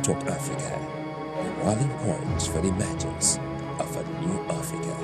Hilltop Africa, a rallying point for the emergence of a new Africa.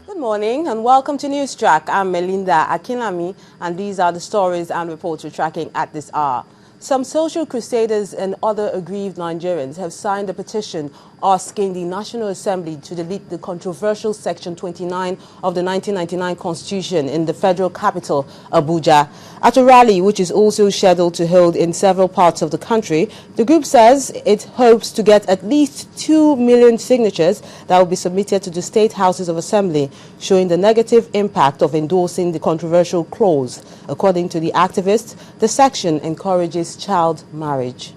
Good morning and welcome to News Track. I'm Melinda Akinami and these are the stories and reports we're tracking at this hour. Some social crusaders and other aggrieved Nigerians have signed a petition asking the National Assembly to delete the controversial Section 29 of the 1999 Constitution in the federal capital, Abuja. At a rally which is also scheduled to hold in several parts of the country, the group says it hopes to get at least 2 million signatures that will be submitted to the state houses of assembly, showing the negative impact of endorsing the controversial clause. According to the activists, the section encourages child marriage.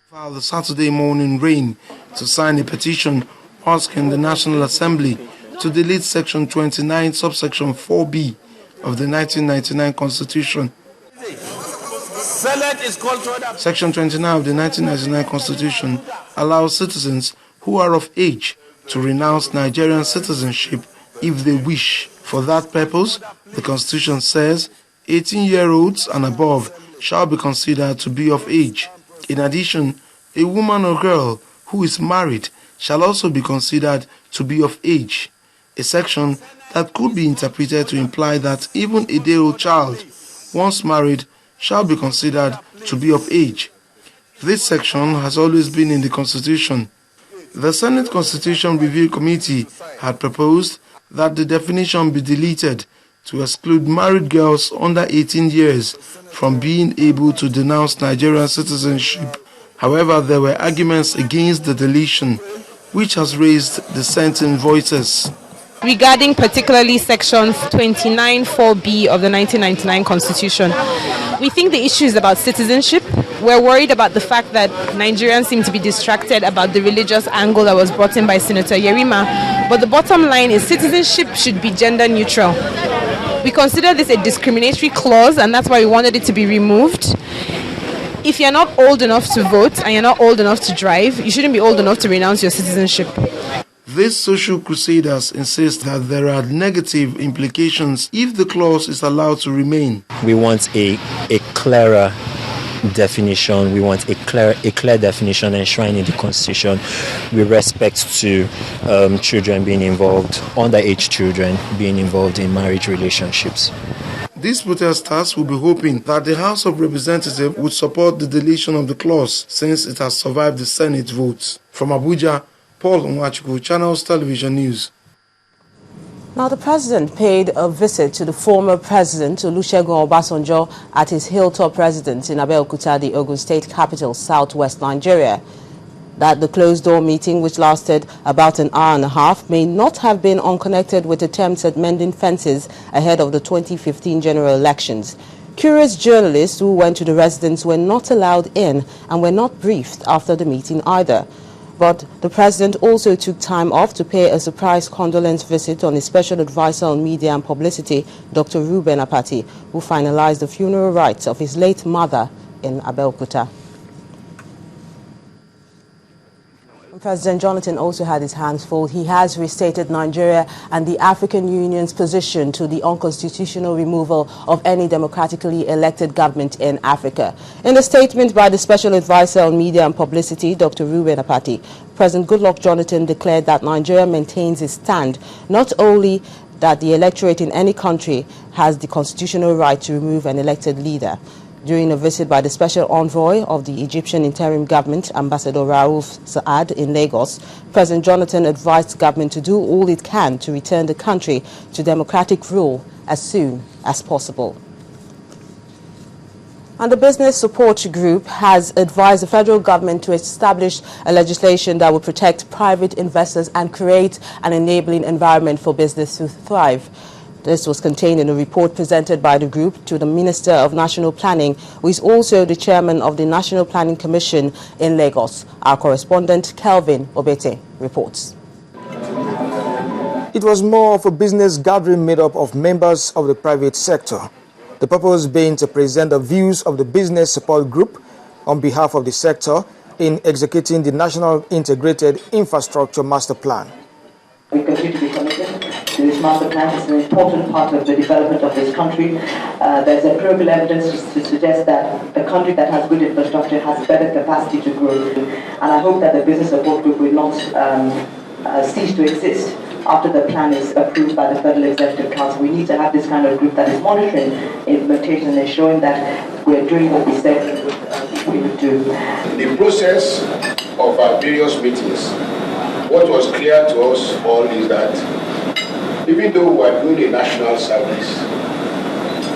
Filed the Saturday morning rain to sign a petition asking the National Assembly to delete Section 29, subsection 4B of the 1999 Constitution. Section 29 of the 1999 Constitution allows citizens who are of age to renounce Nigerian citizenship if they wish. For that purpose, the Constitution says 18-year-olds and above shall be considered to be of age. In addition, a woman or girl who is married shall also be considered to be of age, a section that could be interpreted to imply that even a day-old child, once married, shall be considered to be of age. This section has always been in the Constitution. The Senate Constitution Review Committee had proposed that the definition be deleted to exclude married girls under 18 years from being able to denounce Nigerian citizenship. However, there were arguments against the deletion, which has raised dissenting voices. Regarding particularly Section 29 4B of the 1999 Constitution, we think the issue is about citizenship. We're worried about the fact that Nigerians seem to be distracted about the religious angle that was brought in by Senator Yerima. But the bottom line is citizenship should be gender neutral. We consider this a discriminatory clause, and that's why we wanted it to be removed. If you're not old enough to vote and you're not old enough to drive, you shouldn't be old enough to renounce your citizenship. These social crusaders insist that there are negative implications if the clause is allowed to remain. We want a clearer definition. We want a clear definition enshrined in the Constitution with respect to children being involved, underage children being involved in marriage relationships. These protesters will be hoping that the House of Representatives would support the deletion of the clause since it has survived the Senate votes. From Abuja, Paul Nwachukwu, Channels Television News. Now, the president paid a visit to the former president, Olusegun Obasanjo, at his hilltop residence in Abeokuta, the Ogun State capital, southwest Nigeria. That the closed-door meeting, which lasted about an hour and a half, may not have been unconnected with attempts at mending fences ahead of the 2015 general elections. Curious journalists who went to the residence were not allowed in and were not briefed after the meeting either. But the president also took time off to pay a surprise condolence visit on his special advisor on media and publicity, Dr. Reuben Apati, who finalized the funeral rites of his late mother in Abeokuta. President Jonathan also had his hands full. He has restated Nigeria and the African Union's position to the unconstitutional removal of any democratically elected government in Africa. In a statement by the Special Advisor on Media and Publicity, Dr. Reuben Apati, President Goodluck Jonathan declared that Nigeria maintains its stand not only that the electorate in any country has the constitutional right to remove an elected leader. During a visit by the Special Envoy of the Egyptian Interim Government, Ambassador Raouf Saad, in Lagos, President Jonathan advised the government to do all it can to return the country to democratic rule as soon as possible. And the Business Support Group has advised the federal government to establish a legislation that will protect private investors and create an enabling environment for business to thrive. This was contained in a report presented by the group to the Minister of National Planning, who is also the chairman of the National Planning Commission in Lagos. Our correspondent, Kelvin Obete, reports. It was more of a business gathering made up of members of the private sector. The purpose being to present the views of the Business Support Group on behalf of the sector in executing the National Integrated Infrastructure Master Plan. We continue to be committed to this master plan. It's an important part of the development of this country. There's empirical evidence to suggest that a country that has good infrastructure has better capacity to grow. And I hope that the Business Support Group will not cease to exist after the plan is approved by the Federal Executive Council. We need to have this kind of group that is monitoring implementation and ensuring that we're doing what we said we would do. The process of our various meetings, what was clear to us all is that even though we are doing a national service,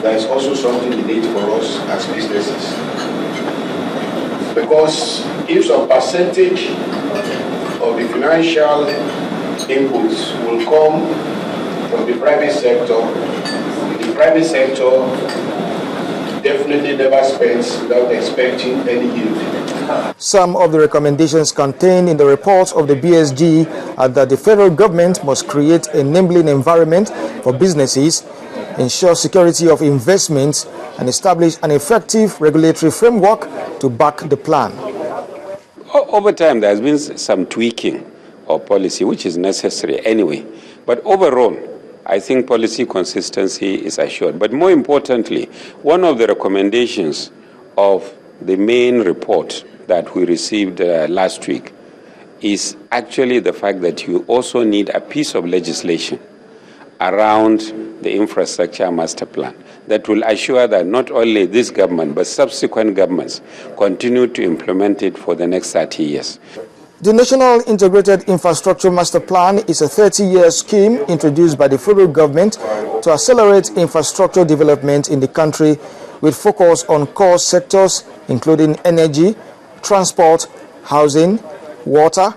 there is also something innate for us as businesses. Because if some percentage of the financial inputs will come from the private sector definitely never spends without expecting any yield. Some of the recommendations contained in the report of the BSG are that the federal government must create an enabling environment for businesses, ensure security of investments, and establish an effective regulatory framework to back the plan. Over time, there has been some tweaking of policy, which is necessary anyway. But overall, I think policy consistency is assured. But more importantly, one of the recommendations of the main report that we received last week is actually the fact that you also need a piece of legislation around the infrastructure master plan that will assure that not only this government but subsequent governments continue to implement it for the next 30 years. The National Integrated Infrastructure Master Plan is a 30-year scheme introduced by the federal government to accelerate infrastructure development in the country with focus on core sectors including energy, transport, housing, water,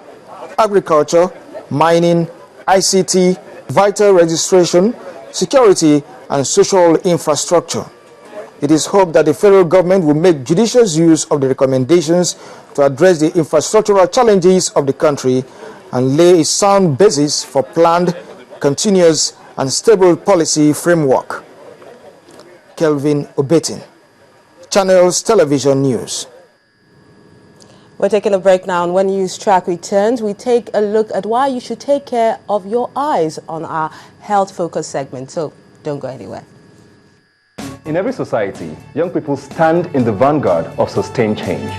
agriculture, mining, ICT, vital registration, security, and social infrastructure. It is hoped that the federal government will make judicious use of the recommendations to address the infrastructural challenges of the country and lay a sound basis for planned, continuous, and stable policy framework. Kelvin Obetin, Channels Television News. We're taking a break now, and when News Track returns, we take a look at why you should take care of your eyes on our health focus segment. So don't go anywhere. In every society, young people stand in the vanguard of sustained change.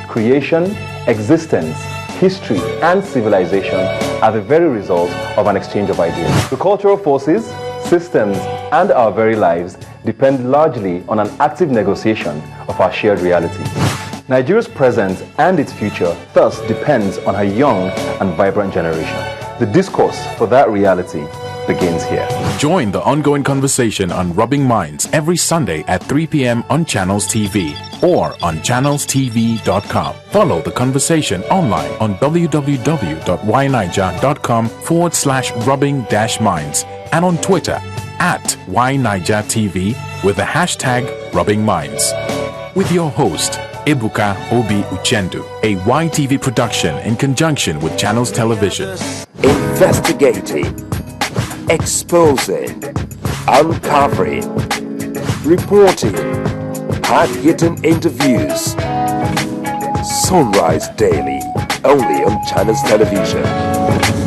Creation, existence, history, and civilization are the very result of an exchange of ideas. The cultural forces, systems, and our very lives depend largely on an active negotiation of our shared reality. Nigeria's present and its future thus depends on her young and vibrant generation. The discourse for that reality begins here. Join the ongoing conversation on Rubbing Minds every Sunday at 3 p.m. on Channels TV or on channelstv.com. Follow the conversation online on www.yniger.com/rubbing-minds and on Twitter @YNigerTV with the hashtag Rubbing Minds. With your host, Ebuka Obi Uchendu, a YTV production in conjunction with Channels Television. Investigating, exposing, uncovering, reporting, hard-hitting interviews. Sunrise Daily only on Channels Television.